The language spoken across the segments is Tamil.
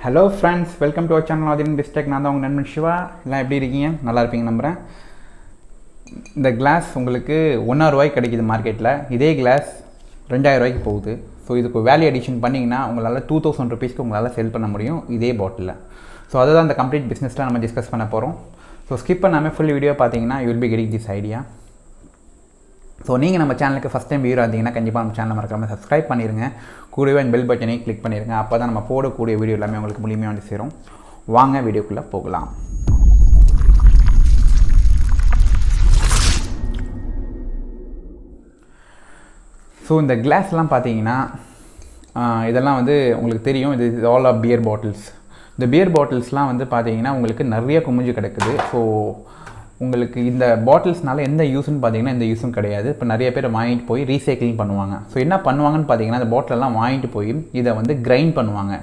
Hello friends, welcome to our channel Athiran Biztech. நான் தான் உங்கள் நண்பன் சிவா. எல்லாம் எப்படி இருக்கீங்க? நல்லா இருப்பீங்க நம்புகிறேன். இந்த கிளாஸ் உங்களுக்கு ₹1,000 கிடைக்கிது மார்க்கெட்டில். இதே கிளாஸ் ₹2,000 போகுது. ஸோ இதுக்கு வேல்யூ அடிஷன் பண்ணிங்கன்னா உங்களால் ₹2,000 உங்களால் செல் பண்ண முடியும் இதே பாட்டிலில். ஸோ அதுதான் இந்த கம்ப்ளீட் பிஸ்னஸில் நம்ம டிஸ்கஸ் பண்ண போகிறோம். ஸோ ஸ்கிப் பண்ணாமல் ஃபுல் வீடியோ பார்த்தீங்கன்னா you will be getting this idea. So நீங்கள் நம்ம சேனலுக்கு ஃபஸ்ட் டைம் வியூராக இருந்தீங்கன்னா கண்டிப்பாக நம்ம சேனலை மறக்காமல் சப்ஸ்கிரைப் பண்ணிடுங்க. கூடவே பெல் பட்டனை கிளிக் பண்ணிடுங்க. அப்போ தான் நம்ம போடக்கூடிய வீடியோ எல்லாமே உங்களுக்கு மூலியமாக வந்து சேரும். வாங்க வீடியோக்குள்ளே போகலாம். ஸோ இந்த கிளாஸ்லாம் பார்த்தீங்கன்னா இதெல்லாம் வந்து உங்களுக்கு தெரியும். இது ஆல் ஆஃப் பியர் பாட்டில்ஸ். இந்த பியர் பாட்டில்ஸ்லாம் வந்து பார்த்தீங்கன்னா உங்களுக்கு நிறைய குமிஞ்சு கிடக்குது. ஸோ உங்களுக்கு இந்த பாட்டில்ஸ்னால எந்த யூஸ்ன்னு பார்த்தீங்கன்னா எந்த யூஸும் கிடையாது. இப்போ நிறைய பேர் வாங்கிட்டு போய் ரீசைக்கிளிங் பண்ணுவாங்க. ஸோ என்ன பண்ணுவாங்கன்னு பார்த்தீங்கன்னா இந்த பாட்டிலெல்லாம் வாங்கிட்டு போய் இதை வந்து கிரைண்ட் பண்ணுவாங்க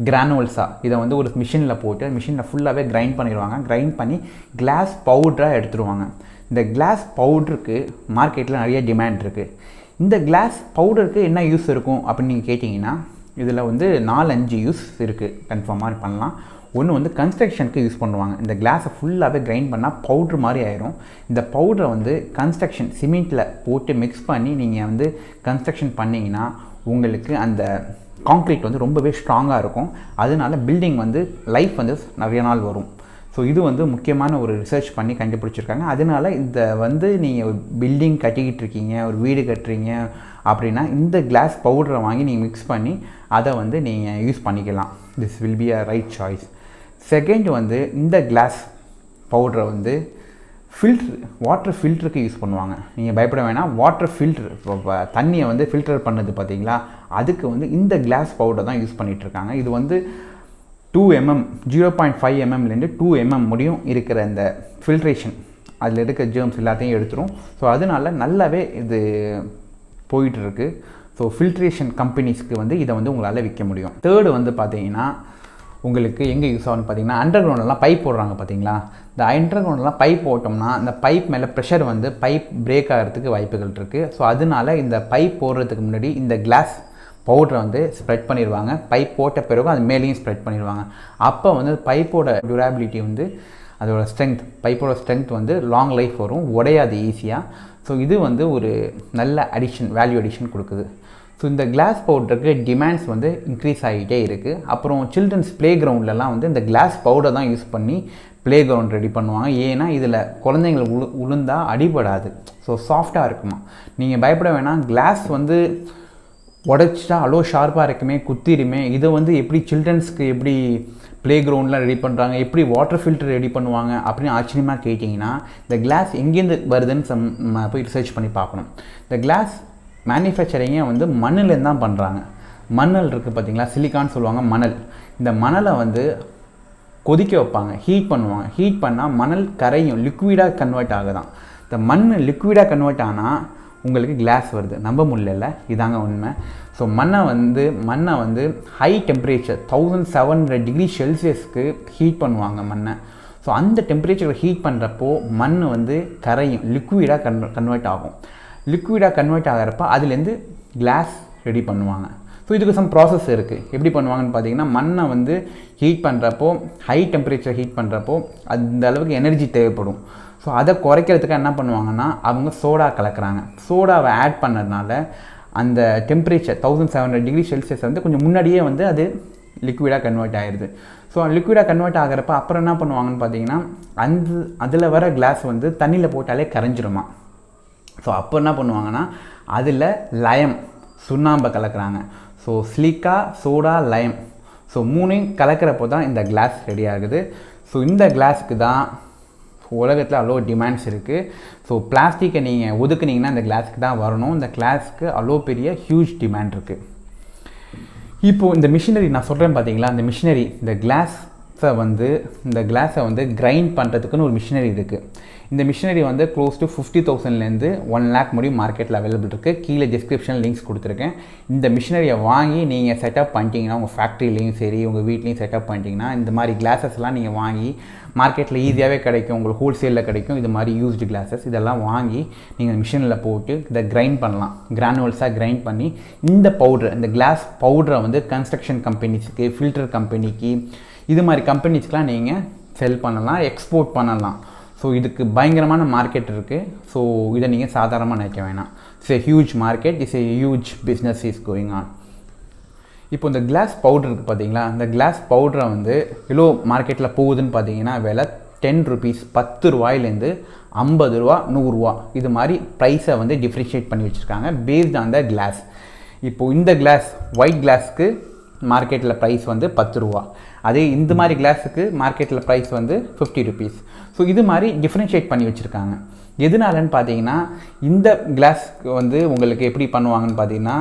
கிரானுவல்ஸாக. இதை வந்து ஒரு மிஷினில் போட்டு மிஷினில் ஃபுல்லாகவே கிரைண்ட் பண்ணிடுவாங்க. கிரைண்ட் பண்ணி கிளாஸ் பவுடராக எடுத்துருவாங்க. இந்த கிளாஸ் பவுடருக்கு மார்க்கெட்டில் நிறைய டிமாண்ட் இருக்குது. இந்த கிளாஸ் பவுடருக்கு என்ன யூஸ் இருக்கும் அப்படின்னு நீங்கள் கேட்டிங்கன்னா இதில் வந்து 4-5 யூஸ் இருக்குது. கன்ஃபார்மாக பண்ணலாம். ஒன்று வந்து கன்ஸ்ட்ரக்ஷனுக்கு யூஸ் பண்ணுவாங்க. இந்த கிளாஸை ஃபுல்லாகவே கிரைண்ட் பண்ணால் பவுட்ரு மாதிரி ஆயிரும். இந்த பவுடரை வந்து கன்ஸ்ட்ரக்ஷன் சிமெண்ட்டில் போட்டு மிக்ஸ் பண்ணி நீங்கள் வந்து கன்ஸ்ட்ரக்ஷன் பண்ணிங்கன்னா உங்களுக்கு அந்த காங்க்ரீட் வந்து ரொம்பவே ஸ்ட்ராங்காக இருக்கும். அதனால பில்டிங் வந்து லைஃப் வந்து நிறைய நாள் வரும். ஸோ இது வந்து முக்கியமான ஒரு ரிசர்ச் பண்ணி கண்டுபிடிச்சிருக்காங்க. அதனால இந்த வந்து நீங்கள் பில்டிங் கட்டிக்கிட்டு இருக்கீங்க, ஒரு வீடு கட்டுறீங்க அப்படின்னா இந்த கிளாஸ் பவுடரை வாங்கி நீங்கள் மிக்ஸ் பண்ணி அதை வந்து நீங்கள் யூஸ் பண்ணிக்கலாம். This will be a right choice. Second வந்து இந்த கிளாஸ் பவுடரை வந்து வாட்டர் ஃபில்டருக்கு யூஸ் பண்ணுவாங்க. நீங்கள் பயப்பட வேணாம். வாட்டர் ஃபில்ட்ரு, இப்போ தண்ணியை வந்து ஃபில்டர் பண்ணது பார்த்தீங்களா, அதுக்கு வந்து இந்த கிளாஸ் பவுடர் தான் யூஸ் பண்ணிகிட்ருக்காங்க. இது வந்து 2 mm 0.5 mmலேருந்து 2 mm முடியும் இருக்கிற இந்த ஃபில்ட்ரேஷன் அதில் இருக்க ஜேர்ம்ஸ் எல்லாத்தையும் எடுத்துரும். ஸோ அதனால நல்லாவே இது போயிட்டுருக்கு. ஸோ ஃபில்ட்ரேஷன் கம்பெனிஸ்க்கு வந்து இதை வந்து உங்களால் விற்க முடியும். தேர்டு வந்து பார்த்தீங்கன்னா உங்களுக்கு எங்கே யூஸ் ஆகுன்னு பார்த்தீங்கன்னா அண்டர் கிரவுண்டெல்லாம் பைப் போடுறாங்க பார்த்தீங்களா. இந்த அண்டர் கிரவுண்டெல்லாம் பைப் போட்டோம்னா இந்த பைப் மேலே ப்ரெஷர் வந்து பைப் பிரேக் ஆகிறதுக்கு வாய்ப்புகள் இருக்குது. ஸோ அதனால இந்த பைப் போடுறதுக்கு முன்னாடி இந்த கிளாஸ் பவுடரை வந்து ஸ்ப்ரெட் பண்ணிடுவாங்க. பைப் போட்ட பிறகு அது மேலேயும் ஸ்ப்ரெட் பண்ணிடுவாங்க. அப்போ வந்து பைப்போட டியூரபிலிட்டி வந்து அதோட ஸ்ட்ரென்த், பைப்போட ஸ்ட்ரென்த் வந்து லாங் லைஃப் வரும், உடையாது ஈஸியாக. ஸோ இது வந்து ஒரு நல்ல அடிஷன், வேல்யூ அடிஷன் கொடுக்குது. ஸோ இந்த கிளாஸ் பவுடருக்கு டிமாண்ட்ஸ் வந்து இன்க்ரீஸ் ஆகிட்டே இருக்குது. அப்புறம் சில்ட்ரன்ஸ் ப்ளே கிரவுண்ட்லலாம் வந்து இந்த கிளாஸ் பவுடர் தான் யூஸ் பண்ணி ப்ளே கிரவுண்ட் ரெடி பண்ணுவாங்க. ஏன்னா இதில் குழந்தைங்களுக்கு உளுந்தால் அடிபடாது. ஸோ சாஃப்டாக இருக்குமா. நீங்கள் பயப்பட வேணாம். கிளாஸ் வந்து உடைச்சிட்டா அவ்வளோ ஷார்ப்பாக இருக்குமே, குத்திருமே. இதை வந்து எப்படி சில்ட்ரன்ஸ்க்கு எப்படி ப்ளே கிரவுண்ட்லாம் ரெடி பண்ணுறாங்க, எப்படி வாட்டர் ஃபில்டர் ரெடி பண்ணுவாங்க அப்படின்னு ஆச்சரியமாக கேட்டிங்கன்னா இந்த கிளாஸ் எங்கேருந்து வருதுன்னு போய் ரிசர்ச் பண்ணி பார்க்கணும். இந்த கிளாஸ் மேனுஃபேக்சரிங்கே வந்து மண்ணிலேருந்து தான் பண்ணுறாங்க. மணல் இருக்குது பார்த்தீங்களா, சிலிக்கான்னு சொல்லுவாங்க மணல். இந்த மணலை வந்து கொதிக்க வைப்பாங்க, ஹீட் பண்ணுவாங்க. ஹீட் பண்ணால் மணல் கரையும், லிக்விடாக கன்வெர்ட் ஆகுதான். இந்த மண் லிக்விடாக கன்வெர்ட் ஆனால் உங்களுக்கு கிளாஸ் வருது. நம்ப முடியல, இதாங்க உண்மை. ஸோ மண்ணை வந்து ஹை டெம்பரேச்சர் 1700 டிகிரி செல்சியஸ்க்கு ஹீட் பண்ணுவாங்க மண்ணை. ஸோ அந்த டெம்பரேச்சரை ஹீட் பண்ணுறப்போ மண் வந்து கரையும், லிக்விடாக கன்வெர்ட் ஆகும். லிக்விடாக கன்வெர்ட் ஆகிறப்ப அதுலேருந்து கிளாஸ் ரெடி பண்ணுவாங்க. ஸோ இதுக்கு சம் ப்ராசஸ் இருக்குது. எப்படி பண்ணுவாங்கன்னு பார்த்தீங்கன்னா மண்ணை வந்து ஹீட் பண்ணுறப்போ, ஹை டெம்பரேச்சர் ஹீட் பண்ணுறப்போ அந்த அளவுக்கு எனர்ஜி தேவைப்படும். ஸோ அதை குறைக்கிறதுக்கு என்ன பண்ணுவாங்கன்னா அவங்க சோடா கலக்கிறாங்க. சோடாவை ஆட் பண்ணதுனால அந்த டெம்பரேச்சர் 1700 டிகிரி செல்சியஸ் வந்து கொஞ்சம் முன்னாடியே வந்து அது லிக்விடாக கன்வெர்ட் ஆகிடுது. ஸோ லிக்விடாக கன்வெர்ட் ஆகிறப்ப அப்புறம் என்ன பண்ணுவாங்கன்னு பார்த்தீங்கன்னா அதில் வர கிளாஸ் வந்து தண்ணியில் போட்டாலே கரைஞ்சிருமா. ஸோ அப்போ என்ன பண்ணுவாங்கன்னா அதில் லயம், சுண்ணாம்பை கலக்கிறாங்க. ஸோ சிலிக்கா, சோடா, லயம், ஸோ 3ஐயும் கலக்கிறப்போ தான் இந்த கிளாஸ் ரெடி ஆகுது. ஸோ இந்த கிளாஸுக்கு தான் உலகத்தில் அவ்வளோ டிமாண்ட்ஸ் இருக்குது. ஸோ பிளாஸ்டிக்கை நீங்கள் ஒதுக்குனீங்கன்னா இந்த கிளாஸுக்கு தான் வரணும். இந்த கிளாஸுக்கு அவ்வளோ பெரிய ஹியூஜ் டிமாண்ட் இருக்குது. இப்போது இந்த மிஷினரி நான் சொல்கிறேன் பார்த்தீங்களா, இந்த மிஷினரி, இந்த கிளாஸ் வந்து இந்த கிளாஸை வந்து கிரைண்ட் பண்ணுறதுக்குன்னு ஒரு மிஷினரி இருக்குது. இந்த மிஷினரி வந்து க்ளோஸ் டு 50,000லேருந்து 1 lakh முடியும் மார்க்கெட்டில் அவைலபிள் இருக்குது. கீழே டிஸ்கிரிப்ஷன் லிங்க்ஸ் கொடுத்துருக்கேன். இந்த மிஷினரியை வாங்கி நீங்கள் செட்டப் பண்ணிட்டீங்கன்னா உங்கள் ஃபேக்ட்ரிலையும் சரி உங்கள் வீட்லேயும் செட்டப் பண்ணிட்டீங்கன்னா இந்த மாதிரி கிளாஸஸ்லாம் நீங்கள் வாங்கி மார்க்கெட்டில் ஈஸியாகவே கிடைக்கும், உங்களுக்கு ஹோல்சேலில் கிடைக்கும். இது மாதிரி யூஸ்டு கிளாஸஸ் இதெல்லாம் வாங்கி நீங்கள் மிஷினில் போட்டு இதை கிரைண்ட் பண்ணலாம். கிரானுவல்ஸாக கிரைண்ட் பண்ணி இந்த பவுடர், இந்த கிளாஸ் பவுடரை வந்து கன்ஸ்ட்ரக்ஷன் கம்பெனிஸ்க்கு, ஃபில்டர் கம்பெனிக்கு, இது மாதிரி கம்பெனிஸ்க்கெலாம் நீங்கள் செல் பண்ணலாம், எக்ஸ்போர்ட் பண்ணலாம். ஸோ இதுக்கு பயங்கரமான மார்க்கெட் இருக்குது. ஸோ இதை நீங்கள் சாதாரணமாக நினைக்க வேணாம். It's a huge market, it's a huge business is going on. இப்போ இந்த கிளாஸ் பவுடர் இருக்குது பார்த்தீங்களா, இந்த கிளாஸ் பவுடரை வந்து எவ்வளோ மார்க்கெட்டில் போகுதுன்னு பார்த்தீங்கன்னா விலை 10 rupees, 10 ரூபாயிலேருந்து 50 ரூபா, 100 ரூபா, இது மாதிரி ப்ரைஸை வந்து டிஃப்ரென்ஷியேட் பண்ணி வச்சுருக்காங்க பேஸ்ட் ஆன் த கிளாஸ். இப்போது இந்த கிளாஸ் ஒயிட் கிளாஸ்க்கு மார்க்கெட்டில் ப்ரைஸ் வந்து 10 ரூபா, அதே இந்த மாதிரி கிளாஸுக்கு மார்க்கெட்டில் ப்ரைஸ் வந்து 50 rupees. ஸோ இது மாதிரி டிஃப்ரென்ஷியேட் பண்ணி வச்சுருக்காங்க. எதுனாலன்னு பார்த்தீங்கன்னா இந்த கிளாஸ்க்கு வந்து உங்களுக்கு எப்படி பண்ணுவாங்கன்னு பார்த்தீங்கன்னா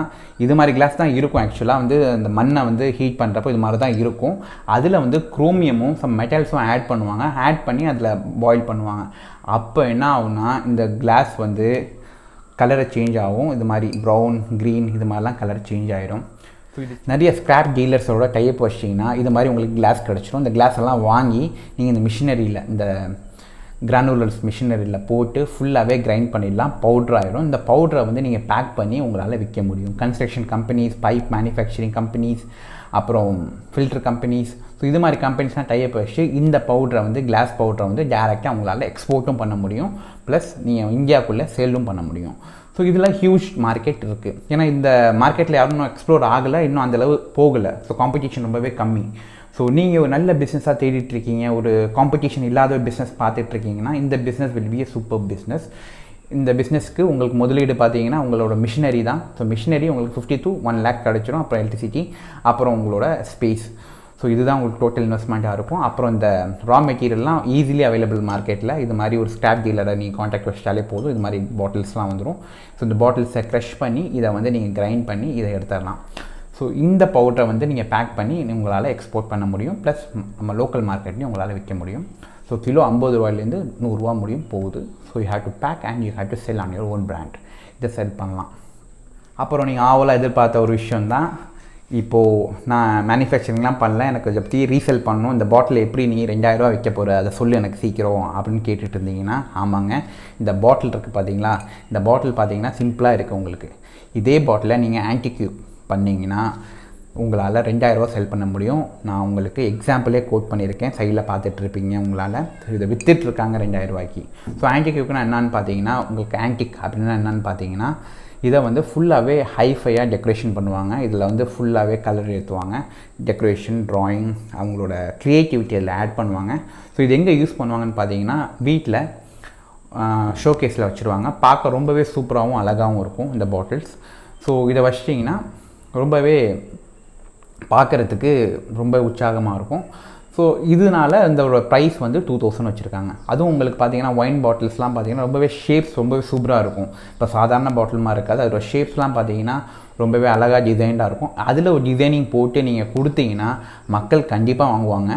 இது மாதிரி கிளாஸ் தான் இருக்கும். ஆக்சுவலாக வந்து அந்த மண்ணை வந்து ஹீட் பண்ணுறப்போ இது மாதிரி தான் இருக்கும். அதில் வந்து குரோமியமும் சம் மெட்டல்ஸும் ஆட் பண்ணுவாங்க. ஆட் பண்ணி அதில் பாயில் பண்ணுவாங்க. அப்போ என்ன ஆகும்னா இந்த கிளாஸ் வந்து கலரை சேஞ்ச் ஆகும். இது மாதிரி ப்ரௌன், க்ரீன், இது மாதிரிலாம் கலர் சேஞ்ச் ஆகிடும். ஸோ இது நிறைய ஸ்கிராப் டீலர்ஸோட டைப் வச்சிட்டிங்கன்னா இது மாதிரி உங்களுக்கு கிளாஸ் கிடச்சிடும். இந்த கிளாஸ் எல்லாம் வாங்கி நீங்கள் இந்த மிஷினரியில், இந்த கிரானுலர்ஸ் மிஷினரியில் போட்டு ஃபுல்லாகவே கிரைண்ட் பண்ணிடலாம். பவுட்ரு ஆகிடும். இந்த பவுடரை வந்து நீங்கள் பேக் பண்ணி உங்களால் விற்க முடியும். Construction companies, pipe manufacturing companies, அப்புறம் ஃபில்டர் கம்பெனிஸ், ஸோ இது மாதிரி கம்பெனிஸ்லாம் டைப் வச்சு இந்த பவுடரை வந்து கிளாஸ் பவுடரை வந்து டேரெக்டாக உங்களால் எக்ஸ்போர்ட்டும் பண்ண முடியும், ப்ளஸ் நீங்கள் இந்தியாவுக்குள்ளே சேலும் பண்ண முடியும். ஸோ இதில் ஹியூஜ் மார்க்கெட் இருக்குது. ஏன்னா இந்த மார்க்கெட்டில் யாரும் இன்னும் எக்ஸ்ப்ளோர் ஆகலை, இன்னும் அந்தளவு போகலை. ஸோ காம்படிஷன் ரொம்பவே கம்மி. ஸோ நீங்கள் ஒரு நல்ல பிஸ்னஸாக தேடிட்டுருக்கீங்க, ஒரு காம்படிஷன் இல்லாத ஒரு பிஸ்னஸ் பார்த்துட்ருக்கீங்கன்னா இந்த business will be a super business. இந்த பிஸ்னஸ்க்கு உங்களுக்கு முதலீடு பார்த்தீங்கன்னா உங்களோட மிஷினரி தான். ஸோ மிஷினரி உங்களுக்கு 50 to 1 lakh கிடச்சிடும். அப்புறம் எலக்ட்ரிசிட்டி, அப்புறம் உங்களோட ஸ்பேஸ். ஸோ இதுதான் உங்களுக்கு டோட்டல் இன்வெஸ்ட்மெண்ட்டாக இருக்கும். அப்புறம் இந்த ரா மெட்டீரியல்லாம் ஈஸிலி அவைலபிள் மார்க்கெட்டில். இது மாதிரி ஒரு ஸ்கிராப் டீலரை நீங்கள் காண்டாக்ட் வச்சிட்டாலே போதும். இது மாதிரி பாட்டில்ஸ்லாம் வந்துடும். ஸோ இந்த பாட்டில்ஸை க்ரஷ் பண்ணி இதை வந்து நீங்கள் கிரைண்ட் பண்ணி இதை எடுத்துடலாம். ஸோ இந்த பவுடரை வந்து நீங்கள் பேக் பண்ணி உங்களால் எக்ஸ்போர்ட் பண்ண முடியும். ப்ளஸ் நம்ம லோக்கல் மார்க்கெட்லையும் உங்களால் விற்க முடியும். ஸோ கிலோ 50 ரூபாயிலேருந்து 100 ரூபா முடியும் போகுது. So you have to pack and you have to sell on your own brand. இதை செல் பண்ணலாம். அப்புறம் நீங்கள் ஆவலாக எதிர்பார்த்த ஒரு விஷயந்தான், இப்போது நான் மேனுஃபேக்சரிங்லாம் பண்ணல, எனக்கு இதை பற்றி ரீசேல் பண்ணணும், இந்த பாட்டில் எப்படி நீ 2000 ரூபா விற்க போகிற, அதை சொல்லு எனக்கு சீக்கிரம் அப்படின்னு கேட்டுட்டு இருந்தீங்கன்னா, ஆமாங்க, இந்த பாட்டில் இருக்குது பார்த்தீங்களா, இந்த பாட்டில் பார்த்தீங்கன்னா சிம்பிளாக இருக்குது. உங்களுக்கு இதே பாட்டிலை நீங்கள் ஆன்டிக்யூப் பண்ணிங்கன்னா உங்களால் 2000 ரூபா செல் பண்ண முடியும். நான் உங்களுக்கு எக்ஸாம்பிளே கோட் பண்ணியிருக்கேன், சைடில் பார்த்துட்ருப்பீங்க. உங்களால் இதை விற்றுட்ருக்காங்க 2000 ரூபாய்க்கு. ஸோ ஆன்டிக்யூப்னா என்னன்னு பார்த்தீங்கன்னா, உங்களுக்கு ஆன்டிக் அப்படின்னா என்னென்னு பார்த்தீங்கன்னா இதை வந்து ஃபுல்லாகவே ஹைஃபையாக டெக்கரேஷன் பண்ணுவாங்க. இதில் வந்து ஃபுல்லாகவே கலர் ஏற்றுவாங்க, டெக்கரேஷன், ட்ராயிங், அவங்களோட க்ரியேட்டிவிட்டி அதில் ஆட் பண்ணுவாங்க. ஸோ இது எங்கே யூஸ் பண்ணுவாங்கன்னு பார்த்தீங்கன்னா வீட்டில் ஷோகேஸில் வச்சுருவாங்க. பார்க்க ரொம்பவே சூப்பராகவும் அழகாகவும் இருக்கும் இந்த பாட்டில்ஸ். ஸோ இதை வச்சிட்டிங்கன்னா ரொம்பவே பார்க்குறதுக்கு ரொம்ப உற்சாகமாக இருக்கும். ஸோ இதனால் இந்த ப்ரைஸ் வந்து 2000 வச்சுருக்காங்க. அதுவும் உங்களுக்கு பார்த்தீங்கன்னா ஒயின் பாட்டில்ஸ்லாம் பார்த்தீங்கன்னா ரொம்பவே ஷேப்ஸ் ரொம்பவே சூப்பராக இருக்கும். இப்போ சாதாரண பாட்டில்மாக இருக்காது, அதோட ஷேப்ஸ்லாம் பார்த்தீங்கன்னா ரொம்பவே அழகாக டிசைன்டாக இருக்கும். அதில் ஒரு டிசைனிங் போட்டு நீங்கள் கொடுத்தீங்கன்னா மக்கள் கண்டிப்பாக வாங்குவாங்க.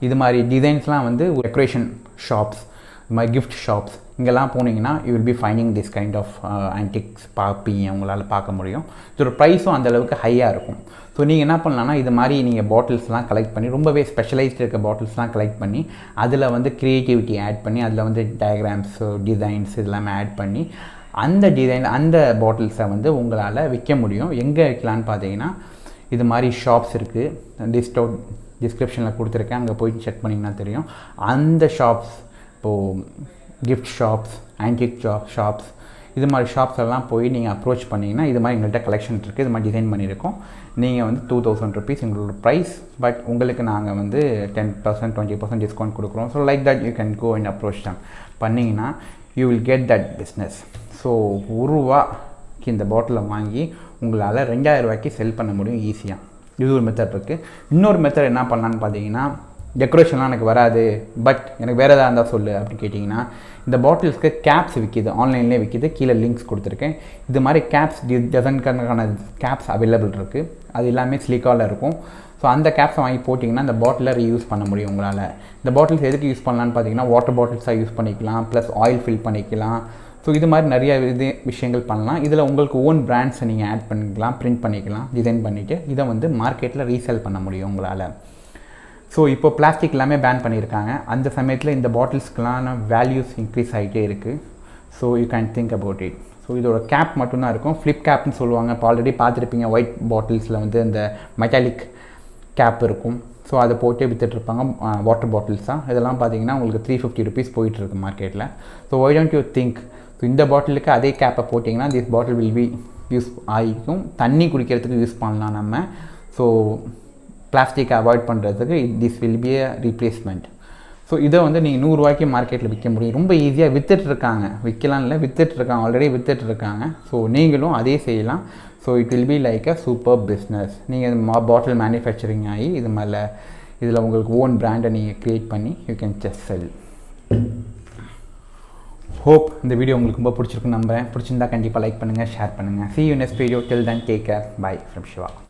இது மாதிரி டிசைன்ஸ்லாம் வந்து டெக்கரேஷன் ஷாப்ஸ், இது மாதிரி கிஃப்ட் ஷாப்ஸ், இங்கெல்லாம் போனீங்கன்னா you will be finding this kind of antiques பார்ப்பீங்க, உங்களால் பார்க்க முடியும். இதோட ப்ரைஸும் அந்தளவுக்கு ஹையாக இருக்கும். ஸோ நீங்கள் என்ன பண்ணலான்னா இது மாதிரி நீங்கள் பாட்டில்ஸ்லாம் கலெக்ட் பண்ணி, ரொம்பவே ஸ்பெஷலைஸ்ட் இருக்க பாட்டில்ஸ்லாம் கலெக்ட் பண்ணி அதில் வந்து க்ரியேட்டிவிட்டி ஆட் பண்ணி, அதில் வந்து டயக்ராம்ஸ், டிசைன்ஸ் இதெல்லாமே ஆட் பண்ணி அந்த டிசைன், அந்த பாட்டில்ஸை வந்து உங்களால் விற்க முடியும். எங்கே விற்கலான்னு பார்த்தீங்கன்னா இது மாதிரி ஷாப்ஸ் இருக்குது, டிஸ்கிரிப்ஷனில் கொடுத்துருக்கேன், அங்கே போய் செக் பண்ணிங்கன்னா தெரியும். அந்த ஷாப்ஸ், இப்போது கிஃப்ட் ஷாப்ஸ், ஆன்டிக் ஷாப்ஸ், இது மாதிரி ஷாப்ஸ் எல்லாம் போய் நீங்கள் அப்ரோச் பண்ணிங்கன்னா இது மாதிரி எங்கள்கிட்ட கலெக்ஷன் இருக்குது, இது மாதிரி டிசைன் பண்ணியிருக்கோம், நீங்கள் வந்து 2000 rupees எங்களோட ப்ரைஸ், பட் உங்களுக்கு நாங்கள் வந்து 10%, 20% டிஸ்கவுண்ட் கொடுக்குறோம். So like that you can go and approach them பண்ணிங்கன்னா you will get that business. So ₹1 இந்த பாட்டிலை வாங்கி உங்களால் 2000 ரூபாய்க்கு செல் பண்ண முடியும் ஈஸியாக. இது ஒரு மெத்தட் இருக்குது. இன்னொரு மெத்தட் என்ன பண்ணலான்னு பார்த்தீங்கன்னா, டெக்கரேஷன்லாம் எனக்கு வராது, பட் எனக்கு வேறு எதாவது இருந்தால் சொல்லு அப்படின்னு கேட்டிங்கன்னா, இந்த பாட்டில்ஸ்க்கு கேப்ஸ் விற்கிது, ஆன்லைன்லேயே விற்கிது, கீழே லிங்க்ஸ் கொடுத்துருக்கேன். இது மாதிரி கேப்ஸ், டசன்கணக்கான கேப்ஸ் அவைலபிள் இருக்குது. அது எல்லாமே ஸ்லீக்காவில் இருக்கும். ஸோ அந்த கேப்ஸை வாங்கி போட்டிங்கன்னா அந்த பாட்டிலை ரீயூஸ் பண்ண முடியும் உங்களால். இந்த பாட்டில்ஸ் எதுக்கு யூஸ் பண்ணலான்னு பார்த்தீங்கன்னா வாட்டர் பாட்டில்ஸாக யூஸ் பண்ணிக்கலாம், ப்ளஸ் ஆயில் ஃபில் பண்ணிக்கலாம். ஸோ இது மாதிரி நிறைய விஷயங்கள் பண்ணலாம். இதில் உங்களுக்கு ஓன் பிராண்ட்ஸை நீங்கள் ஆட் பண்ணிக்கலாம், பிரிண்ட் பண்ணிக்கலாம், டிசைன் பண்ணிவிட்டு இதை வந்து மார்க்கெட்டில் ரீசேல் பண்ண முடியும் உங்களால். ஸோ இப்போ பிளாஸ்டிக் எல்லாமே பேன் பண்ணியிருக்காங்க. அந்த சமயத்தில் இந்த பாட்டில்ஸ்க்கெலாம் வேல்யூஸ் இன்க்ரீஸ் ஆகிட்டே இருக்குது. So you can think about it. So இதோட கேப் மட்டும்தான் இருக்கும், ஃப்ளிப் கேப்னு சொல்லுவாங்க. இப்போ ஆல்ரெடி பார்த்துருப்பீங்க ஒயிட் பாட்டில்ஸில் வந்து இந்த மெட்டாலிக் கேப் இருக்கும். ஸோ அதை போட்டு விற்றுட்ருப்பாங்க வாட்டர் பாட்டில்ஸ் தான். இதெல்லாம் பார்த்தீங்கன்னா உங்களுக்கு 350 rupees போயிட்டுருக்கு மார்க்கெட்டில். So why don't you think, so இந்த பாட்டிலுக்கு அதே கேப்பை போட்டிங்கன்னா this bottle will be use ஆகிக்கும், தண்ணி குடிக்கிறதுக்கு யூஸ் பண்ணலாம் நம்ம. ஸோ பிளாஸ்டிக்கை அவாய்ட் பண்ணுறதுக்கு this will be a replacement. So இதை வந்து நீங்கள் 100 ரூபாய்க்கு மார்க்கெட்டில் விற்க முடியும். ரொம்ப ஈஸியாக விற்றுட்ருக்காங்க, விற்கலாம் இல்லை விற்றுட்ருக்காங்க, ஆல்ரெடி விற்றுட்ருக்காங்க. ஸோ நீங்களும் அதே செய்யலாம். So it will be like a super business. நீங்கள் பாட்டில் மேனுஃபேக்சரிங் ஆகி இது மேலே இதில் உங்களுக்கு ஓன் பிராண்டை நீங்கள் க்ரியேட் பண்ணி you can just sell. Hope இந்த வீடியோ உங்களுக்கு ரொம்ப பிடிச்சிருக்குன்னு நம்புகிறேன். பிடிச்சிருந்தா கண்டிப்பாக லைக் பண்ணுங்கள், ஷேர் பண்ணுங்கள். See you next video. Till then, take care. Bye from Shiva.